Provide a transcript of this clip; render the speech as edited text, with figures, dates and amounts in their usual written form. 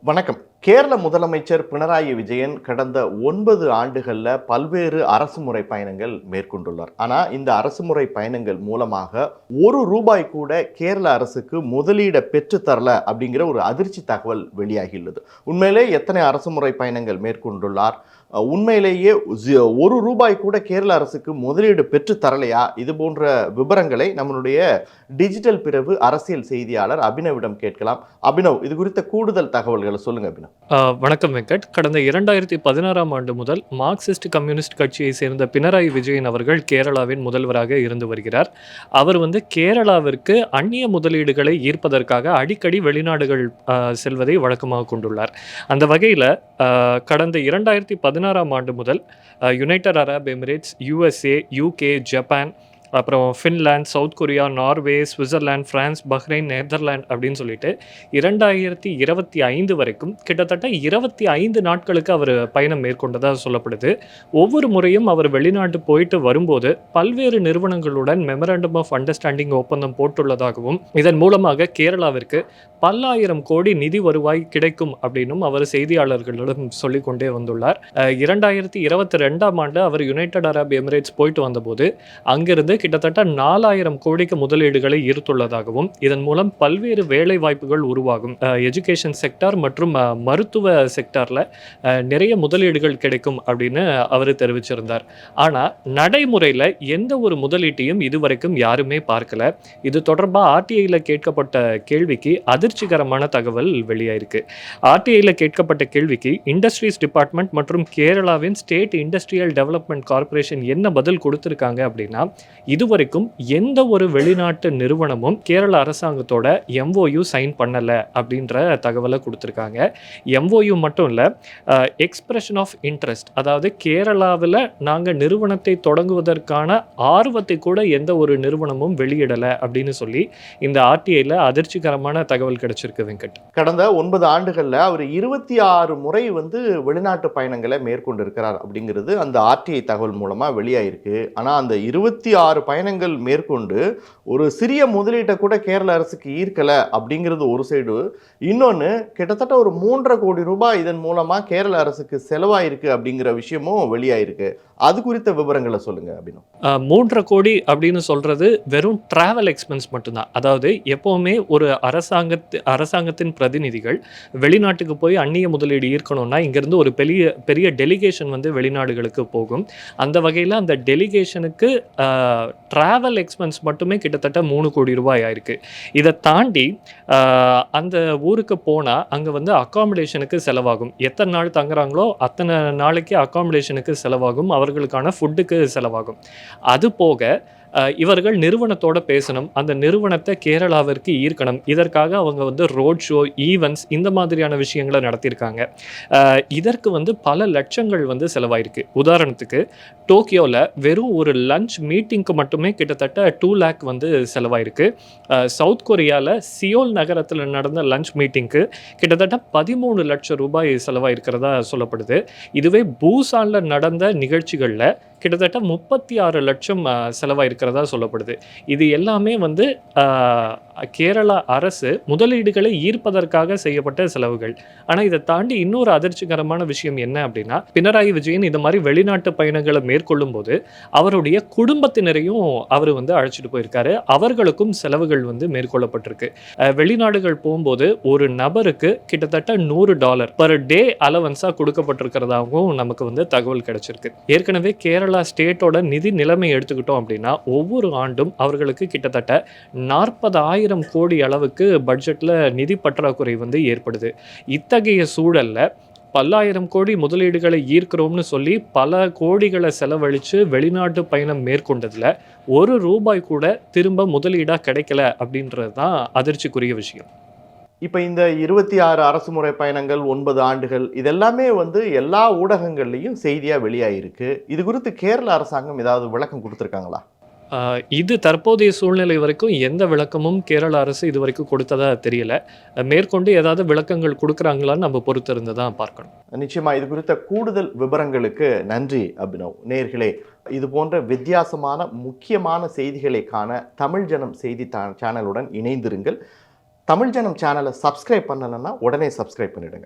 வணக்கம். கேரள முதலமைச்சர் பினராயி விஜயன் கடந்த 9 ஆண்டுகள்ல பல்வேறு அரசுமுறை பயணங்கள் மேற்கொண்டுள்ளார். ஆனா இந்த அரசுமுறை பயணங்கள் மூலமாக ரூபாய் கூட கேரள அரசுக்கு முதலீட பெற்று தரல அப்படிங்கிற ஒரு அதிர்ச்சி தகவல் வெளியாகியுள்ளது. உண்மையிலே எத்தனை அரசுமுறை பயணங்கள் மேற்கொண்டுள்ளார்? உண்மையிலேயே ரூபாய் கூட கேரள அரசுக்கு முதலீடு பெற்று தரலையா? இது போன்ற விவரங்களை நம்மளுடைய டிஜிட்டல் பிரிவு அரசியல் செய்தியாளர் அபினவிடம் கேட்கலாம். அபினவ், இது குறித்த கூடுதல் தகவல்களை சொல்லுங்க அபினவ். வணக்கம் வெங்கட். கடந்த 2016ஆம் ஆண்டு முதல் மார்க்சிஸ்ட் கம்யூனிஸ்ட் கட்சியை சேர்ந்த பினராயி விஜயன் அவர்கள் கேரளாவின் முதல்வராக இருந்து வருகிறார். அவர் கேரளாவிற்கு அந்நிய முதலீடுகளை ஈர்ப்பதற்காக அடிக்கடி வெளிநாடுகள் செல்வதை வழக்கமாக கொண்டுள்ளார். அந்த வகையில் கடந்த 2016ஆம் ஆண்டு முதல் United Arab Emirates, USA, UK, Japan, அப்புறம் Finland, South Korea, Norway, Switzerland, France, Bahrain, Netherlands அப்படின்னு சொல்லிட்டு 2025 வரைக்கும் கிட்டத்தட்ட 25 நாட்களுக்கு அவர் பயணம் மேற்கொண்டதாக சொல்லப்படுது. ஒவ்வொரு முறையும் அவர் வெளிநாட்டு போயிட்டு வரும்போது பல்வேறு நிறுவனங்களுடன் மெமரண்டம் ஆஃப் அண்டர்ஸ்டாண்டிங் ஒப்பந்தம் போட்டுள்ளதாகவும் இதன் மூலமாக கேரளாவிற்கு பல்லாயிரம் கோடி நிதி வருவாய் கிடைக்கும் அப்படின்னும் அவர் செய்தியாளர்களிடம் சொல்லிக்கொண்டே வந்துள்ளார். 2022ஆம் ஆண்டு அவர் யுனைடெட் அரப் எமிரேட்ஸ் போயிட்டு வந்தபோது அங்கிருந்து கிட்டத்தட்ட 4000 கோடிக்கு முதலீடுகளை ஈர்த்துள்ளதாகவும் இதன் மூலம் பல்வேறு வேலை வாய்ப்புகள் உருவாகும், எஜுகேஷன் செக்டார் மற்றும் மருத்துவ செக்டார்ல நிறைய முதலீடுகள் கிடைக்கும் அப்படின்னு அவர் தெரிவிச்சிருந்தார். ஆனா நடைமுறையில் எந்த ஒரு முதலீட்டையும் இதுவரைக்கும் யாருமே பார்க்கல. இது தொடர்பாக ஆர்டிஐல கேட்கப்பட்ட கேள்விக்கு அதிர்ச்சிகரமான தகவல் வெளியாயிருக்கு. ஆர்டிஐல கேட்கப்பட்ட கேள்விக்கு இண்டஸ்ட்ரீஸ் டிபார்ட்மெண்ட் மற்றும் கேரளாவின் ஸ்டேட் இண்டஸ்ட்ரியல் டெவலப்மெண்ட் கார்பரேஷன் என்ன பதில் கொடுத்திருக்காங்க அப்படின்னா, இதுவரைக்கும் எந்த ஒரு வெளிநாட்டு நிறுவனமும் கேரள அரசாங்கத்தோட MOU சைன் பண்ணல அப்படின்ற தகவலை கொடுத்திருக்காங்க. MOU மட்டும் இல்ல, எக்ஸ்பிரஷன் ஆஃப் இன்ட்ரெஸ்ட், அதாவது கேரளாவில் நாங்கள் நிறுவனத்தை தொடங்குவதற்கான ஆர்வத்தை கூட எந்த ஒரு நிறுவனமும் வெளியிடலை அப்படின்னு சொல்லி இந்த ஆர்டிஐல அதிர்ச்சிகரமான தகவல் கிடைச்சிருக்கு வெங்கட். கடந்த 9 ஆண்டுகள்ல அவர் 26 முறை வெளிநாட்டு பயணங்களை மேற்கொண்டிருக்கிறார் அப்படிங்கிறது அந்த ஆர்டிஐ தகவல் மூலமா வெளியாயிருக்கு. ஆனா அந்த 26 பயணங்கள் மேற்கொண்டு ஒரு சிறிய முதலீட்டை கூட கேரள அரசுக்கு ஈர்க்கல அப்படிங்கிறது ஒரு சைடு. இன்னொன்று, கிட்டத்தட்ட ஒரு 3.5 கோடி ரூபாய் இதன் மூலமா கேரள அரசுக்கு செலவாயிருக்கு அப்படிங்கிற விஷயமும் வெளியாயிருக்கு. அது குறித்த விவரங்களை சொல்லுங்க அப்படின்னு. 3.5 கோடி அப்படின்னு சொல்றது வெறும் டிராவல் எக்ஸ்பென்ஸ் மட்டும்தான். அதாவது எப்பவுமே ஒரு அரசாங்கத்தின் பிரதிநிதிகள் வெளிநாட்டுக்கு போய் அந்நிய முதலீடு ஈர்க்கணும்னா இங்கிருந்து ஒரு பெரிய பெரிய டெலிகேஷன் வெளிநாடுகளுக்கு போகும். அந்த வகையில் அந்த டெலிகேஷனுக்கு டிராவல் எக்ஸ்பென்ஸ் மட்டுமே கிட்டத்தட்ட 3 கோடி ரூபாய் ஆயிருக்கு. இதை தாண்டி அந்த ஊருக்கு போனால் அங்கே அக்காமடேஷனுக்கு செலவாகும். எத்தனை நாள் தங்குறாங்களோ அத்தனை நாளைக்கு அக்காமடேஷனுக்கு செலவாகும், அவர்களுக்கான ஃபுட்டுக்கு செலவாகும். அது போக இவர்கள் நிறுவனத்தோட பேசணும், அந்த நிறுவனத்தை கேரளாவிற்கு ஈர்க்கணும். இதற்காக அவங்க ரோட் ஷோ, ஈவெண்ட்ஸ், இந்த மாதிரியான விஷயங்களை நடத்தியிருக்காங்க. இதற்கு பல லட்சங்கள் செலவாயிருக்கு. உதாரணத்துக்கு டோக்கியோவில் வெறும் ஒரு லஞ்ச் மீட்டிங்க்கு மட்டுமே கிட்டத்தட்ட 2 லேக் செலவாயிருக்கு. சவுத் கொரியாவில் சியோல் நகரத்தில் நடந்த லஞ்ச் மீட்டிங்க்கு கிட்டத்தட்ட 13 லட்சம் ரூபாய் செலவாயிருக்கிறதா சொல்லப்படுது. இதுவே பூசானில் நடந்த நிகழ்ச்சிகளில் கிட்டத்தட்ட 36 லட்சம் செலவாயிருக்கிறதா சொல்லப்படுது. இது எல்லாமே கேரளா அரசு முதலீடுகளை ஈர்ப்பதற்காக செய்யப்பட்ட செலவுகள். ஆனால் இதை தாண்டி இன்னொரு அதிர்ச்சிகரமான விஷயம் என்ன அப்படின்னா, பினராயி விஜயன் இந்த மாதிரி வெளிநாட்டு பயணங்களை மேற்கொள்ளும் போது அவருடைய குடும்பத்தினரையும் அவர் அழைச்சிட்டு போயிருக்காரு. அவர்களுக்கும் செலவுகள் மேற்கொள்ளப்பட்டிருக்கு. வெளிநாடுகள் போகும்போது ஒரு நபருக்கு கிட்டத்தட்ட $100 பர் டே அலவன்ஸாக கொடுக்கப்பட்டிருக்கிறதாகவும் நமக்கு தகவல் கிடைச்சிருக்கு. ஏற்கனவே கேரளா ஸ்டேட்டோட நிதி நிலைமை எடுத்துக்கிட்டோம் அப்படின்னா ஒவ்வொரு ஆண்டும் அவர்களுக்கு கிட்டத்தட்ட 40,000 கோடி அளவுக்கு பட்ஜெட்ல நிதி பற்றாக்குறை ஏற்படுது. இத்தகைய சூழல்ல பல்லாயிரம் கோடி முதலீடுகளை ஈர்க்கிறோம்னு சொல்லி பல கோடிகளை செலவழித்து வெளிநாட்டு பயணம் மேற்கொண்டதில் ரூபாய் கூட திரும்ப முதலீடாக கிடைக்கல அப்படின்றது தான் அதிர்ச்சிக்குரிய விஷயம். இப்போ இந்த 26 அரசுமுறை பயணங்கள், 9 ஆண்டுகள், இதெல்லாமே எல்லா ஊடகங்கள்லையும் செய்தியாக வெளியாகிருக்கு. இது குறித்து கேரள அரசாங்கம் ஏதாவது விளக்கம் கொடுத்துருக்காங்களா? இது தற்போதைய சூழ்நிலை வரைக்கும் எந்த விளக்கமும் கேரள அரசு இது வரைக்கும் கொடுத்ததா தெரியல. மேற்கொண்டு ஏதாவது விளக்கங்கள் கொடுக்குறாங்களான்னு நம்ம பொறுத்திருந்து தான் பார்க்கணும். நிச்சயமா இது குறித்த கூடுதல் விவரங்களுக்கு நன்றி அபினவ். நேயர்களே, இது போன்ற வித்தியாசமான முக்கியமான செய்திகளை காண தமிழ் ஜனம் செய்தி சேனலுடன் இணைந்திருங்கள். தமிழ் ஜனம் சேனலை சப்ஸ்கிரைப் பண்ணலைன்னா உடனே சப்ஸ்கிரைப் பண்ணிடுங்க.